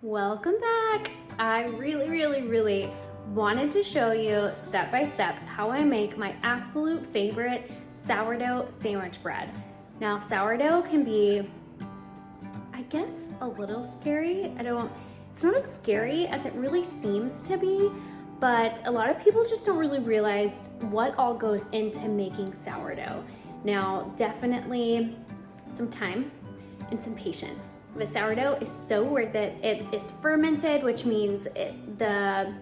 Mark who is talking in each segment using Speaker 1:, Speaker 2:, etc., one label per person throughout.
Speaker 1: Welcome back. I really wanted to show you step by step how I make my absolute favorite sourdough sandwich bread. Now, sourdough can be, I guess, a little scary. It's not as scary as it really seems to be, but a lot of people just don't really realize what all goes into making sourdough. Now, definitely some time and some patience. The sourdough is so worth it. It is fermented, which means the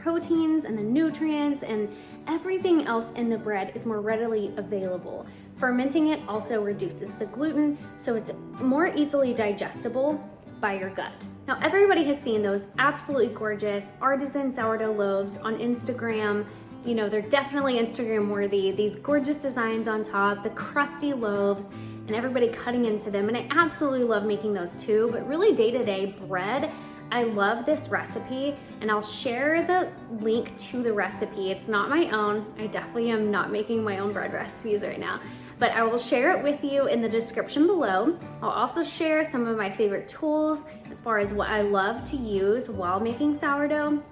Speaker 1: proteins and the nutrients and everything else in the bread is more readily available. Fermenting it also reduces the gluten, so it's more easily digestible by your gut. Now, everybody has seen those absolutely gorgeous artisan sourdough loaves on Instagram. You know, they're definitely Instagram worthy. These gorgeous designs on top, the crusty loaves, and everybody cutting into them. And I absolutely love making those too, but really day-to-day bread, I love this recipe, and I'll share the link to the recipe. It's not my own. I definitely am not making my own bread recipes right now, but I will share it with you in the description below. I'll also share some of my favorite tools as far as what I love to use while making sourdough.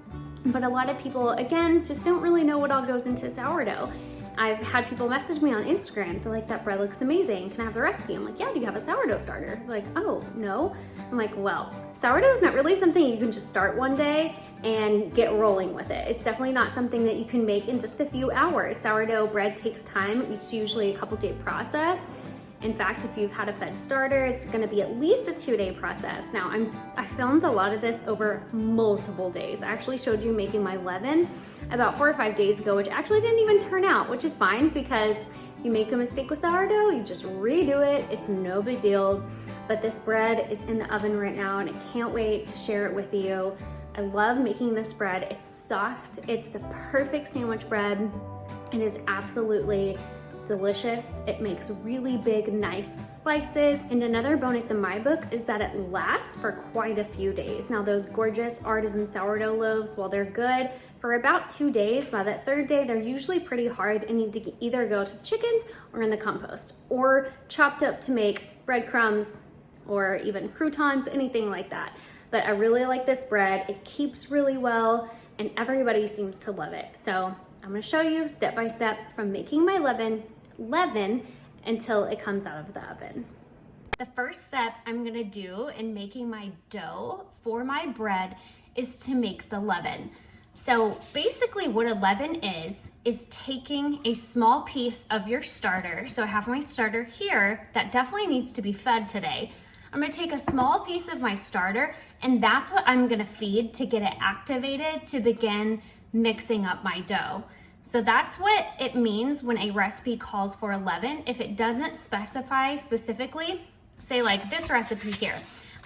Speaker 1: But a lot of people, again, just don't really know what all goes into sourdough. I've had people message me on Instagram. They're like, that bread looks amazing. Can I have the recipe? I'm like, yeah, do you have a sourdough starter? They're like, oh, no. I'm like, well, sourdough is not really something you can just start one day and get rolling with it. It's definitely not something that you can make in just a few hours. Sourdough bread takes time. It's usually a couple-day process. In fact, if you've had a fed starter, it's gonna be at least a 2-day process. Now, I filmed a lot of this over multiple days. I actually showed you making my leaven about 4 or 5 days ago, which actually didn't even turn out, which is fine because you make a mistake with sourdough, you just redo it. It's no big deal. But this bread is in the oven right now and I can't wait to share it with you. I love making this bread. It's soft. It's the perfect sandwich bread. It is absolutely delicious. It makes really big, nice slices. And another bonus in my book is that it lasts for quite a few days. Now, those gorgeous artisan sourdough loaves, while they're good for about 2 days, by that third day, they're usually pretty hard and need to either go to the chickens or in the compost or chopped up to make breadcrumbs or even croutons, anything like that. But I really like this bread. It keeps really well and everybody seems to love it. So I'm gonna show you step by step from making my leaven until it comes out of the oven. The first step I'm gonna do in making my dough for my bread is to make the leaven. So basically what a leaven is taking a small piece of your starter. So I have my starter here that definitely needs to be fed today. I'm gonna take a small piece of my starter and that's what I'm gonna feed to get it activated to begin mixing up my dough. So that's what it means when a recipe calls for a leaven. If it doesn't specify specifically, say like this recipe here,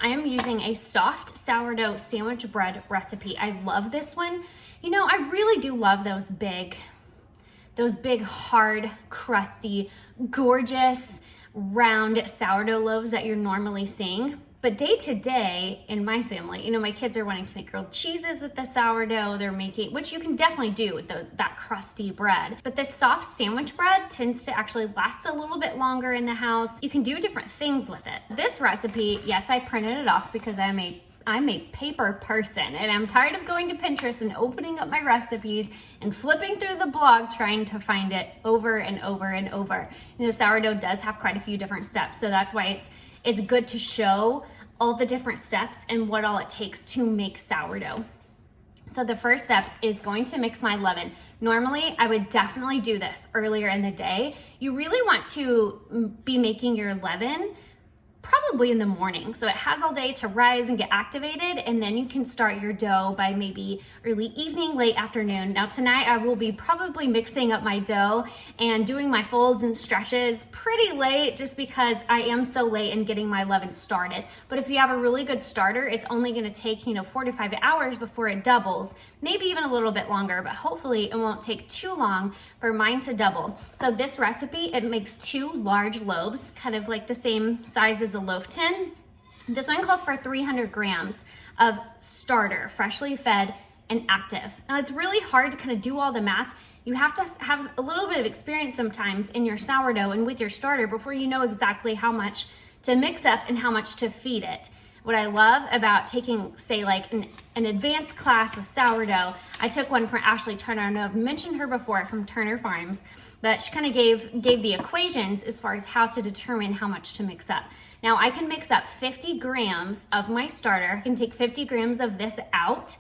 Speaker 1: I am using a soft sourdough sandwich bread recipe. I love this one. You know, I really do love those big, hard, crusty, gorgeous, round sourdough loaves that you're normally seeing. But day to day in my family, you know, my kids are wanting to make grilled cheeses with the sourdough. They're making, which you can definitely do with that crusty bread. But this soft sandwich bread tends to actually last a little bit longer in the house. You can do different things with it. This recipe, yes, I printed it off because I'm a paper person and I'm tired of going to Pinterest and opening up my recipes and flipping through the blog trying to find it over and over and over. You know, sourdough does have quite a few different steps, so that's why it's good to show all the different steps and what all it takes to make sourdough. So the first step is going to mix my leaven. Normally, I would definitely do this earlier in the day. You really want to be making your leaven probably in the morning. So it has all day to rise and get activated, and then you can start your dough by maybe early evening, late afternoon. Now tonight I will be probably mixing up my dough and doing my folds and stretches pretty late just because I am so late in getting my leaven started. But if you have a really good starter, it's only gonna take, 4 to 5 hours before it doubles, maybe even a little bit longer, but hopefully it won't take too long for mine to double. So this recipe, it makes 2 large loaves, kind of like the same size as a loaf tin. This one calls for 300 grams of starter, freshly fed and active. Now it's really hard to kind of do all the math. You have to have a little bit of experience sometimes in your sourdough and with your starter before you know exactly how much to mix up and how much to feed it. what I love about taking, say, like an advanced class with sourdough, I took one from Ashley Turner. I know I've mentioned her before from Turner Farms, but she kind of gave the equations as far as how to determine how much to mix up. Now I can mix up 50 grams of my starter. I can take 50 grams of this out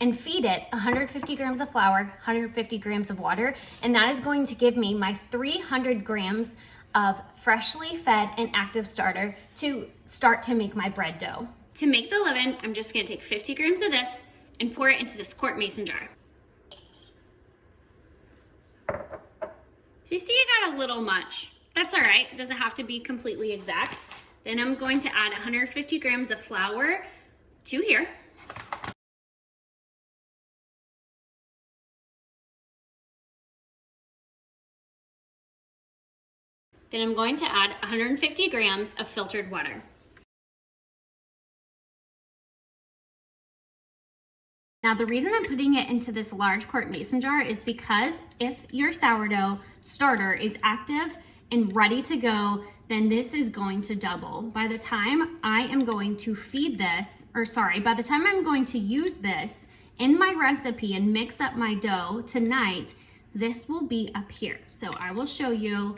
Speaker 1: and feed it 150 grams of flour, 150 grams of water, and that is going to give me my 300 grams of freshly fed and active starter to start to make my bread dough. To make the leaven, I'm just gonna take 50 grams of this and pour it into this quart mason jar. So you see I got a little much. That's all right, it doesn't have to be completely exact. Then I'm going to add 150 grams of flour to here. Then I'm going to add 150 grams of filtered water. Now the reason I'm putting it into this large quart mason jar is because if your sourdough starter is active and ready to go, then this is going to double. By the time I am going to feed this, by the time I'm going to use this in my recipe and mix up my dough tonight, this will be up here. So I will show you,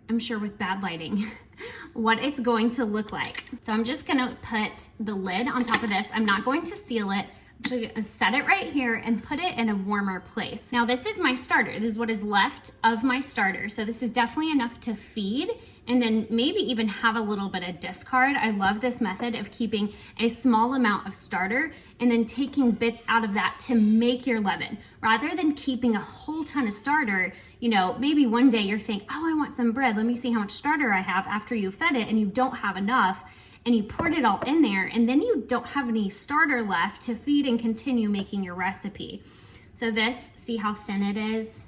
Speaker 1: I'm sure with bad lighting, what it's going to look like. So I'm just gonna put the lid on top of this. I'm not going to seal it. I'm gonna set it right here and put it in a warmer place. Now this is my starter. This is what is left of my starter. So this is definitely enough to feed and then maybe even have a little bit of discard. I love this method of keeping a small amount of starter and then taking bits out of that to make your leaven. Rather than keeping a whole ton of starter, you know, maybe one day you're thinking, oh, I want some bread. Let me see how much starter I have after you fed it and you don't have enough and you poured it all in there and then you don't have any starter left to feed and continue making your recipe. So this, see how thin it is?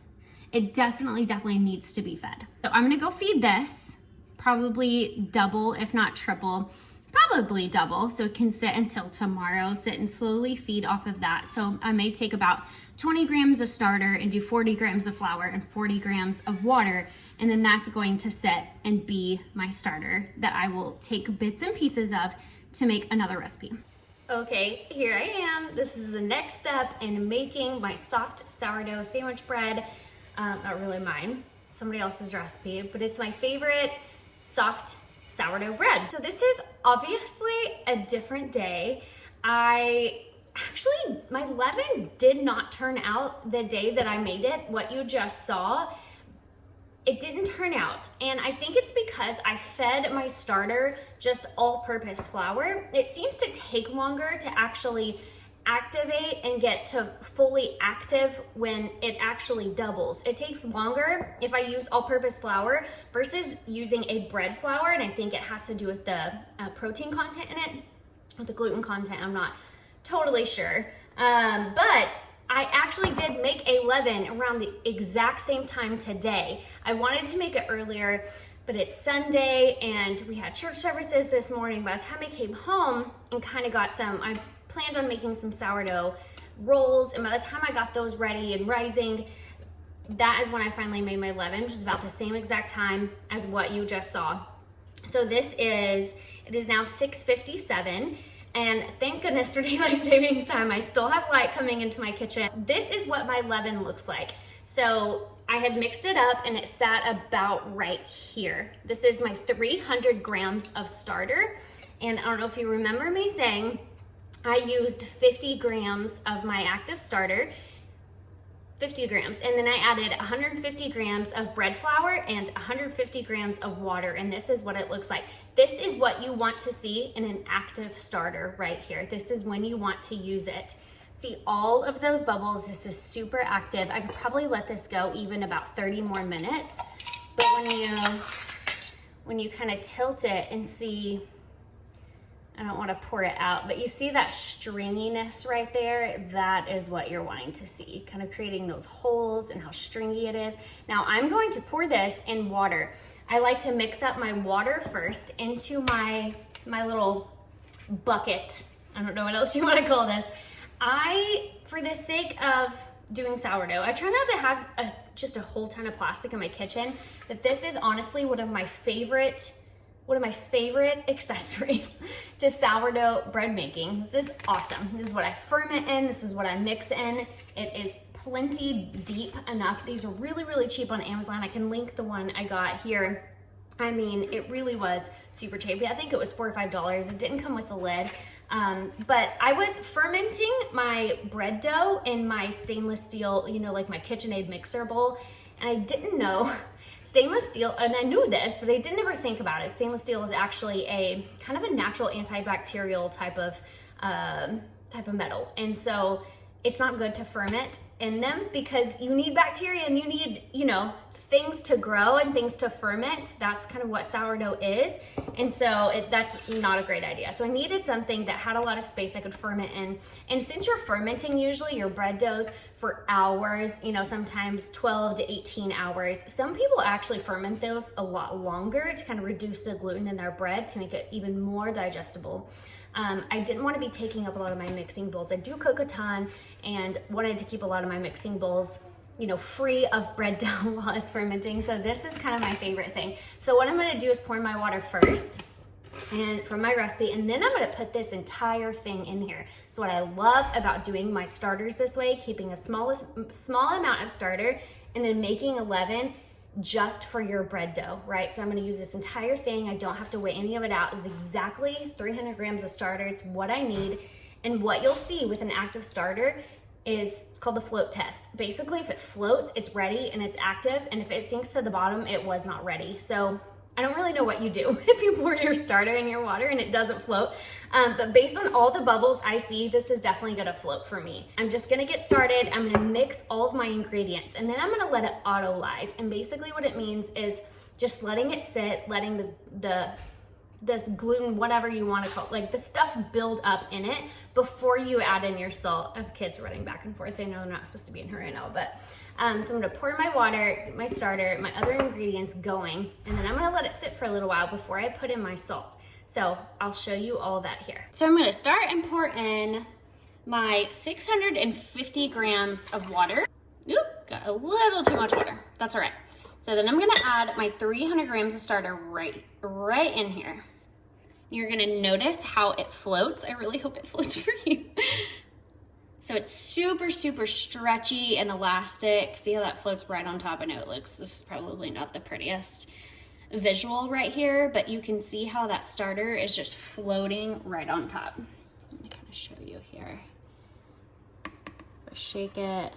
Speaker 1: It definitely needs to be fed. So I'm gonna go feed this, probably double, if not triple, probably double, so it can sit until tomorrow, sit and slowly feed off of that. So I may take about 20 grams of starter and do 40 grams of flour and 40 grams of water, and then that's going to sit and be my starter that I will take bits and pieces of to make another recipe. Okay, here I am. This is the next step in making my soft sourdough sandwich bread. Not really mine, somebody else's recipe, but it's my favorite soft sourdough bread. So this is obviously a different day. My leaven did not turn out the day that I made it, what you just saw. It didn't turn out, and I think it's because I fed my starter just all-purpose flour. It seems to take longer to actually activate and get to fully active when it actually doubles. It takes longer if I use all-purpose flour versus using a bread flour, and I think it has to do with the protein content in it, with the gluten content, I'm not totally sure. But I actually did make a leaven around the exact same time today. I wanted to make it earlier, but it's Sunday and we had church services this morning. By the time I came home and kind of got I planned on making some sourdough rolls, and by the time I got those ready and rising, that is when I finally made my leaven, which is about the same exact time as what you just saw. So it is now 6:57. And thank goodness for daylight savings time, I still have light coming into my kitchen. This is what my leaven looks like. So I had mixed it up and it sat about right here. This is my 300 grams of starter. And I don't know if you remember me saying, I used 50 grams of my active starter, 50 grams. And then I added 150 grams of bread flour and 150 grams of water. And this is what it looks like. This is what you want to see in an active starter right here. This is when you want to use it. See all of those bubbles, this is super active. I could probably let this go even about 30 more minutes. But when you kind of tilt it and see, I don't want to pour it out, but you see that stringiness right there? That is what you're wanting to see, kind of creating those holes and how stringy it is. Now I'm going to pour this in water. I like to mix up my water first into my little bucket. I don't know what else you want to call this. For the sake of doing sourdough, I try not to have just a whole ton of plastic in my kitchen, but this is honestly one of my favorite one of my favorite accessories to sourdough bread making. This is awesome. This is what I ferment in. This is what I mix in. It is plenty deep enough. These are really, really cheap on Amazon. I can link the one I got here. I mean, it really was super cheap. I think it was $4 or $5. It didn't come with a lid. But I was fermenting my bread dough in my stainless steel, you know, like my KitchenAid mixer bowl. And I didn't know stainless steel, and I knew this, but I didn't ever think about it. Stainless steel is actually a kind of a natural antibacterial type of metal. And so it's not good to ferment in them because you need bacteria and you need, you know, things to grow and things to ferment. That's kind of what sourdough is. And so that's not a great idea. So I needed something that had a lot of space I could ferment in. And since you're fermenting usually your bread doughs for hours, you know, sometimes 12 to 18 hours, some people actually ferment those a lot longer to kind of reduce the gluten in their bread to make it even more digestible. I didn't want to be taking up a lot of my mixing bowls. I do cook a ton and wanted to keep a lot of my mixing bowls, you know, free of bread dough while it's fermenting. So this is kind of my favorite thing. So what I'm going to do is pour my water first and from my recipe, and then I'm going to put this entire thing in here. So what I love about doing my starters this way, keeping a small amount of starter and then making a leaven just for your bread dough, right? So I'm gonna use this entire thing. I don't have to weigh any of it out. It's exactly 300 grams of starter. It's what I need. And what you'll see with an active starter is, it's called the float test. Basically, if it floats, it's ready and it's active. And if it sinks to the bottom, it was not ready. So I don't really know what you do if you pour your starter in your water and it doesn't float. But based on all the bubbles I see, this is definitely gonna float for me. I'm just gonna get started. I'm gonna mix all of my ingredients and then I'm gonna let it autolyze. And basically what it means is just letting it sit, letting this gluten, whatever you wanna call it, like the stuff build up in it before you add in your salt. I have kids running back and forth. I know they're not supposed to be in here right now, but so I'm gonna pour my water, my starter, my other ingredients going, and then I'm gonna let it sit for a little while before I put in my salt. So I'll show you all that here. So I'm gonna start and pour in my 650 grams of water. Oop, got a little too much water. That's all right. So then I'm gonna add my 300 grams of starter right in here. You're gonna notice how it floats. I really hope it floats for you. So it's super, super stretchy and elastic. See how that floats right on top? I know this is probably not the prettiest visual right here, but you can see how that starter is just floating right on top. Let me kind of show you here. If I shake it,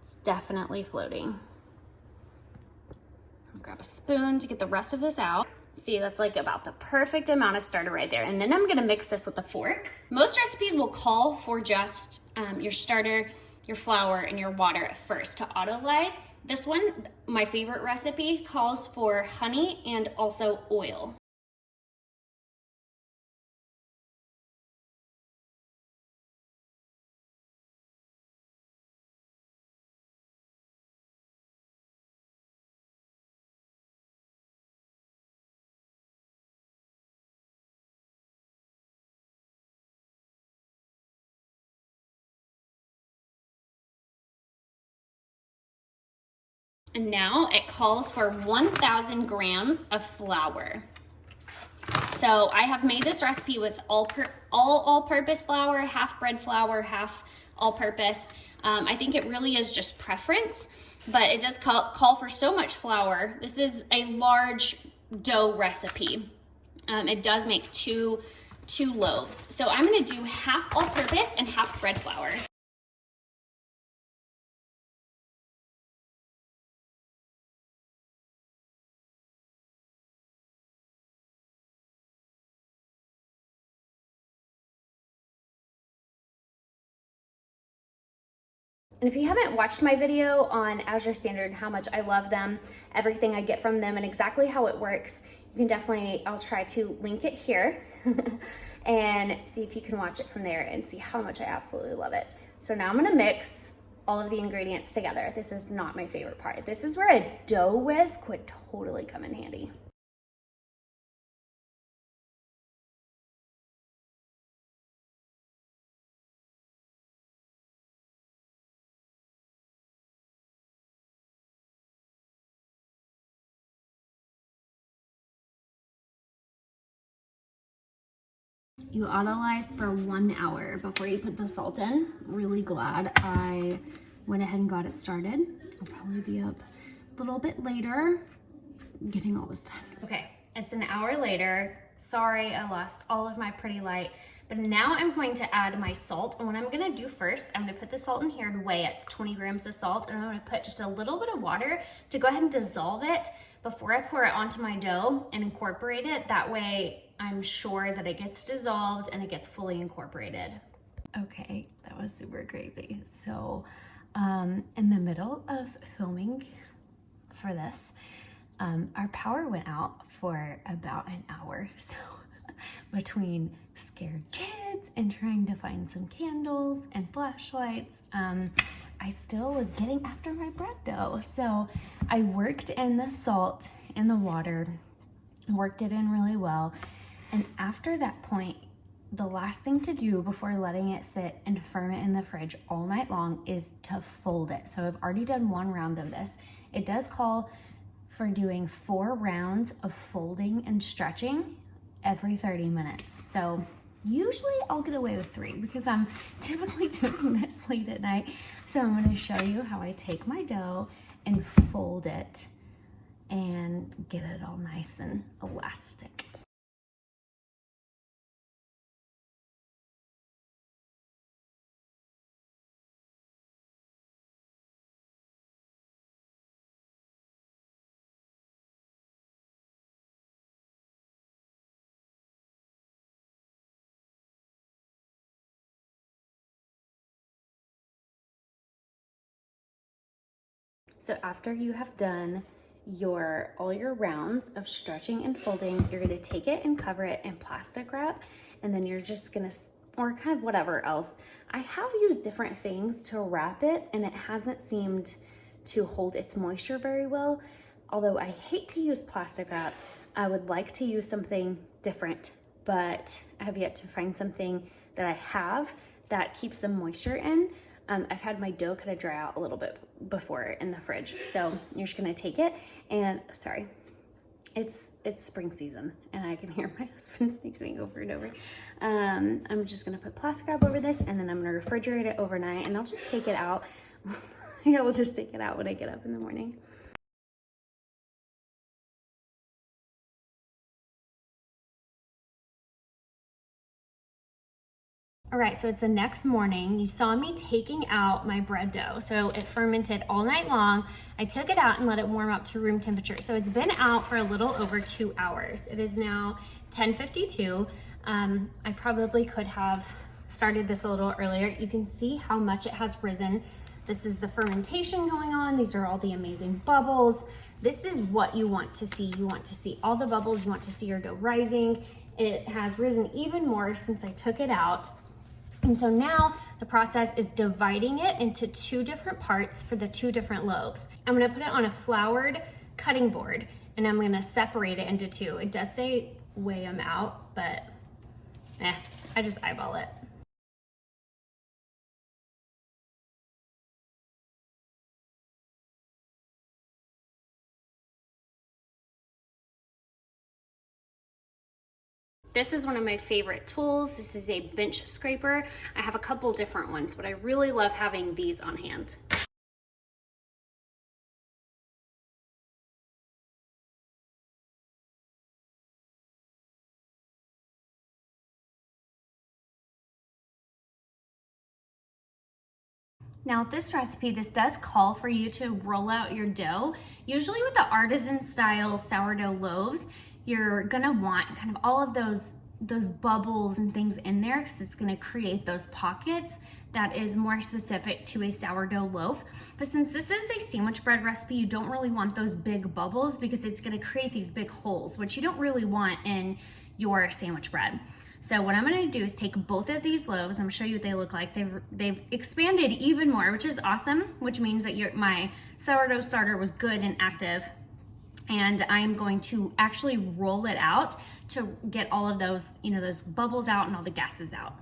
Speaker 1: it's definitely floating. I'll grab a spoon to get the rest of this out. See, that's like about the perfect amount of starter right there. And then I'm gonna mix this with a fork. Most recipes will call for just your starter, your flour, and your water at first to autolyze. This one, my favorite recipe, calls for honey and also oil. And now it calls for 1,000 grams of flour. So I have made this recipe with all-purpose flour, half bread flour, half all-purpose. I think it really is just preference, but it does call for so much flour. This is a large dough recipe. It does make two loaves. So I'm gonna do half all-purpose and half bread flour. And if you haven't watched my video on Azure Standard, how much I love them, everything I get from them, and exactly how it works, you can definitely, I'll try to link it here and see if you can watch it from there and see how much I absolutely love it. So now I'm gonna mix all of the ingredients together. This is not my favorite part. This is where a dough whisk would totally come in handy. You autolyze for 1 hour before you put the salt in. Really glad I went ahead and got it started. I'll probably be up a little bit later getting all this done. Okay, it's an hour later. Sorry, I lost all of my pretty light, but now I'm going to add my salt. And what I'm gonna do first, I'm gonna put the salt in here and weigh it. It's 20 grams of salt, and I'm gonna put just a little bit of water to go ahead and dissolve it before I pour it onto my dough and incorporate it. That way I'm sure that it gets dissolved and it gets fully incorporated. Okay, that was super crazy. So in the middle of filming for this, our power went out for about an hour. So between scared kids and trying to find some candles and flashlights, I still was getting after my bread dough. So I worked in the salt and the water, worked it in really well. And after that point, the last thing to do before letting it sit and firm it in the fridge all night long is to fold it. So I've already done 1 round of this. It does call for doing 4 rounds of folding and stretching every 30 minutes. So usually I'll get away with 3 because I'm typically doing this late at night. So I'm gonna show you how I take my dough and fold it and get it all nice and elastic. So after you have done all your rounds of stretching and folding, you're gonna take it and cover it in plastic wrap, and then you're just gonna, or kind of whatever else. I have used different things to wrap it, and it hasn't seemed to hold its moisture very well. Although I hate to use plastic wrap, I would like to use something different, but I have yet to find something that I have that keeps the moisture in. I've had my dough kind of dry out a little bit before in the fridge. So you're just gonna take it and, sorry, it's spring season and I can hear my husband sneezing over and over. I'm just gonna put plastic wrap over this, and then I'm gonna refrigerate it overnight, and I'll just take it out. I'll just take it out when I get up in the morning. All right, so it's the next morning. You saw me taking out my bread dough. So it fermented all night long. I took it out and let it warm up to room temperature. So it's been out for a little over 2 hours. It is now 10:52. I probably could have started this a little earlier. You can see how much it has risen. This is the fermentation going on. These are all the amazing bubbles. This is what you want to see. You want to see all the bubbles. You want to see your dough rising. It has risen even more since I took it out. And so now the process is dividing it into 2 different parts for the 2 different loaves. I'm gonna put it on a floured cutting board, and I'm gonna separate it into 2. It does say weigh them out, but I just eyeball it. This is one of my favorite tools. This is a bench scraper. I have a couple different ones, but I really love having these on hand. Now with this recipe, this does call for you to roll out your dough. Usually with the artisan style sourdough loaves, you're gonna want kind of all of those bubbles and things in there, because it's gonna create those pockets that is more specific to a sourdough loaf. But since this is a sandwich bread recipe, you don't really want those big bubbles because it's gonna create these big holes, which you don't really want in your sandwich bread. So what I'm gonna do is take both of these loaves. I'm gonna show you what they look like. They've expanded even more, which is awesome, which means that my sourdough starter was good and active. And I'm going to actually roll it out to get all of those, those bubbles out and all the gases out.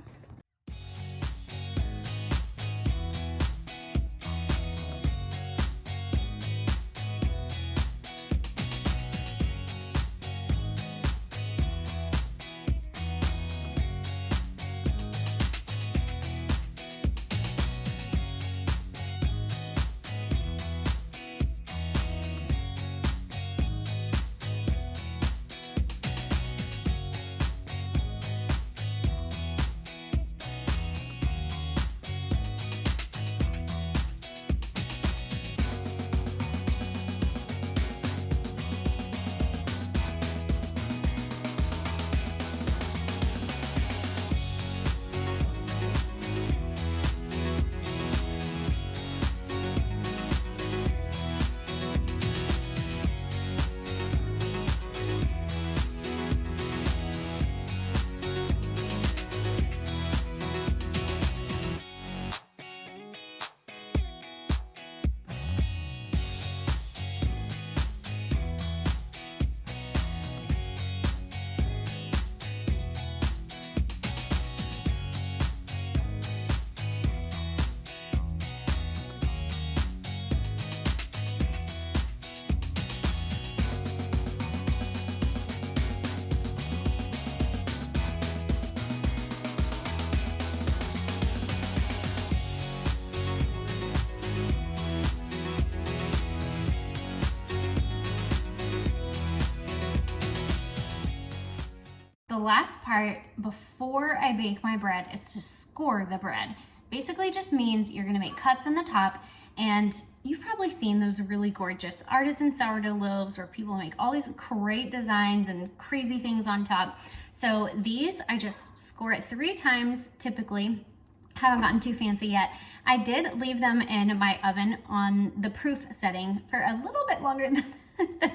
Speaker 1: the last part before I bake my bread is to score the bread. Basically just means you're gonna make cuts in the top, and you've probably seen those really gorgeous artisan sourdough loaves where people make all these great designs and crazy things on top. So these, I just score it 3 times typically. Haven't gotten too fancy yet. I did leave them in my oven on the proof setting for a little bit longer than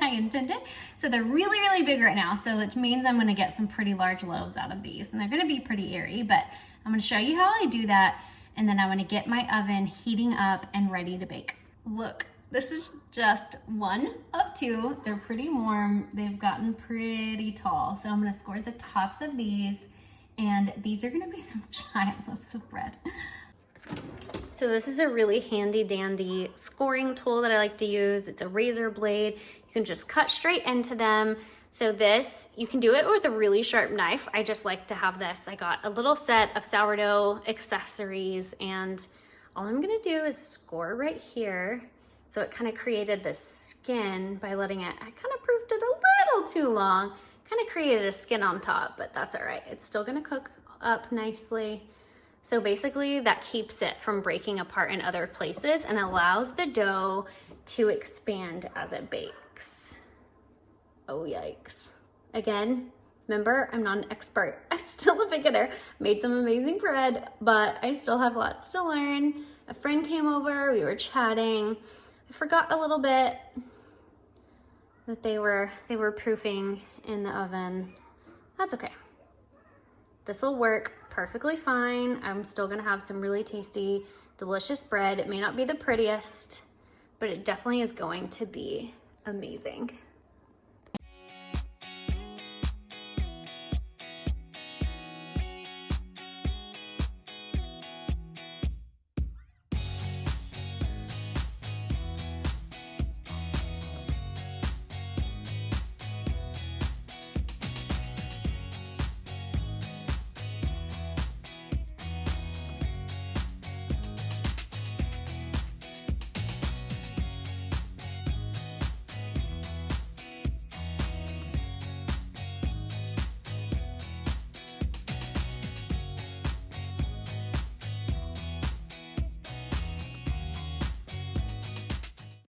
Speaker 1: I intended. So they're really, really big right now. So which means I'm gonna get some pretty large loaves out of these, and they're gonna be pretty airy, but I'm gonna show you how I do that. And then I'm gonna get my oven heating up and ready to bake. Look, this is just 1 of 2. They're pretty warm. They've gotten pretty tall. So I'm gonna score the tops of these, and these are gonna be some giant loaves of bread. So this is a really handy dandy scoring tool that I like to use. It's a razor blade. You can just cut straight into them. So this, you can do it with a really sharp knife. I just like to have this. I got a little set of sourdough accessories, and all I'm gonna do is score right here. So it kind of created this skin by letting it, I kind of proofed it a little too long, kind of created a skin on top, but that's all right. It's still gonna cook up nicely. So basically that keeps it from breaking apart in other places and allows the dough to expand as it bakes. Oh, yikes. Again, remember, I'm not an expert. I'm still a beginner. Made some amazing bread, but I still have lots to learn. A friend came over, we were chatting. I forgot a little bit that they were proofing in the oven. That's okay. This will work perfectly fine. I'm still gonna have some really tasty, delicious bread. It may not be the prettiest, but it definitely is going to be amazing.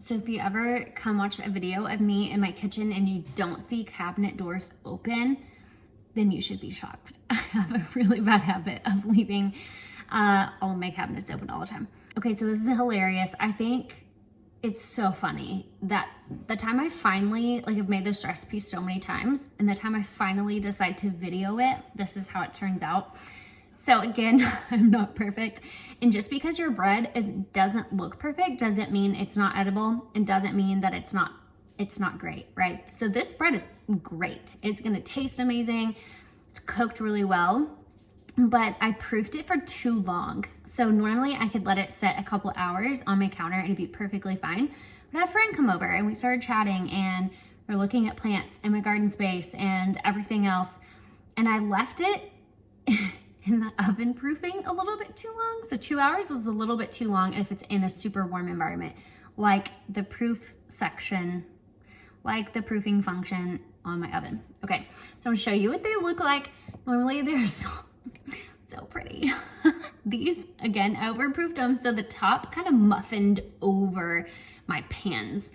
Speaker 1: So if you ever come watch a video of me in my kitchen and you don't see cabinet doors open, then you should be shocked. I have a really bad habit of leaving all of my cabinets open all the time. Okay, so this is hilarious. I think it's so funny that the time I finally, I've made this recipe so many times, and the time I finally decide to video it, this is how it turns out. So again, I'm not perfect. And just because your bread doesn't look perfect doesn't mean it's not edible, and doesn't mean that it's not great, right? So this bread is great. It's gonna taste amazing. It's cooked really well, but I proofed it for too long. So normally I could let it sit a couple hours on my counter and it'd be perfectly fine. But I had a friend come over and we started chatting, and we're looking at plants in my garden space and everything else. And I left it in the oven proofing a little bit too long. So 2 hours is a little bit too long if it's in a super warm environment, like the proof section, like the proofing function on my oven. Okay, so I'm gonna show you what they look like. Normally they're so pretty. These, again, I overproofed them, so the top kind of muffined over my pans,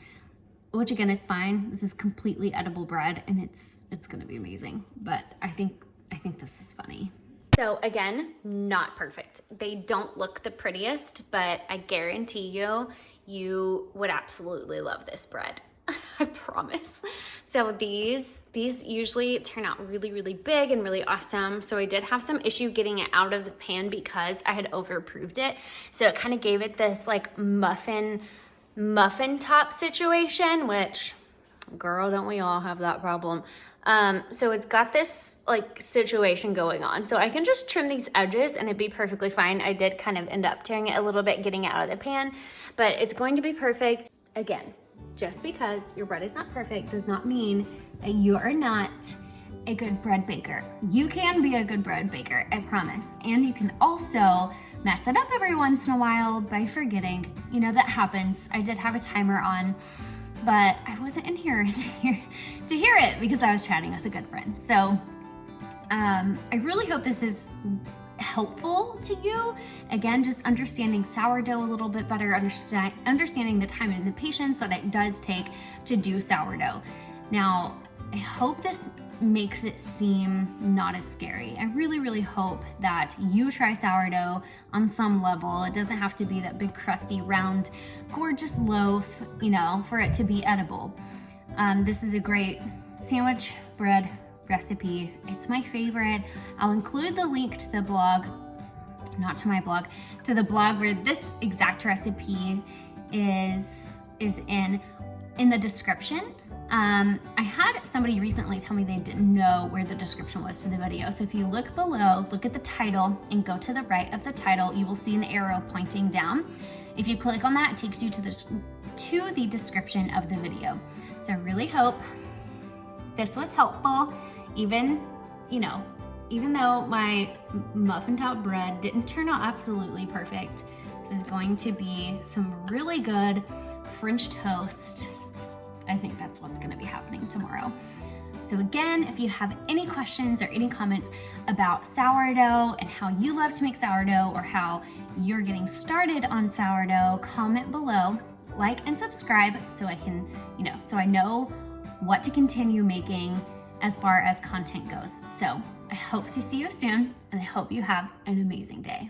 Speaker 1: which again is fine. This is completely edible bread, and it's gonna be amazing. But I think this is funny. So again, not perfect. They don't look the prettiest, but I guarantee you would absolutely love this bread. I promise. So these usually turn out really, really big and really awesome. So I did have some issue getting it out of the pan because I had overproofed it. So it kind of gave it this like muffin top situation, which, girl, don't we all have that problem? So it's got this like situation going on. So I can just trim these edges and it'd be perfectly fine. I did kind of end up tearing it a little bit, getting it out of the pan, but it's going to be perfect. Again, just because your bread is not perfect does not mean that you are not a good bread baker. You can be a good bread baker, I promise. And you can also mess it up every once in a while by forgetting. You know, that happens. I did have a timer on, but I wasn't in here to hear it because I was chatting with a good friend. So I really hope this is helpful to you. Again, just understanding sourdough a little bit better, understanding the time and the patience that it does take to do sourdough. Now, I hope this makes it seem not as scary. I really, really hope that you try sourdough on some level. It doesn't have to be that big, crusty, round, gorgeous loaf, you know, for it to be edible. This is a great sandwich bread recipe. It's my favorite. I'll include the link to the blog, not to my blog, to the blog where this exact recipe is in the description. I had somebody recently tell me they didn't know where the description was to the video. So if you look below, look at the title and go to the right of the title, you will see an arrow pointing down. If you click on that, it takes you to the description of the video. So I really hope this was helpful. Even though my muffin top bread didn't turn out absolutely perfect, this is going to be some really good French toast. I think that's what's gonna be happening tomorrow. So again, if you have any questions or any comments about sourdough and how you love to make sourdough or how you're getting started on sourdough, comment below, like and subscribe so I can, so I know what to continue making as far as content goes. So I hope to see you soon and I hope you have an amazing day.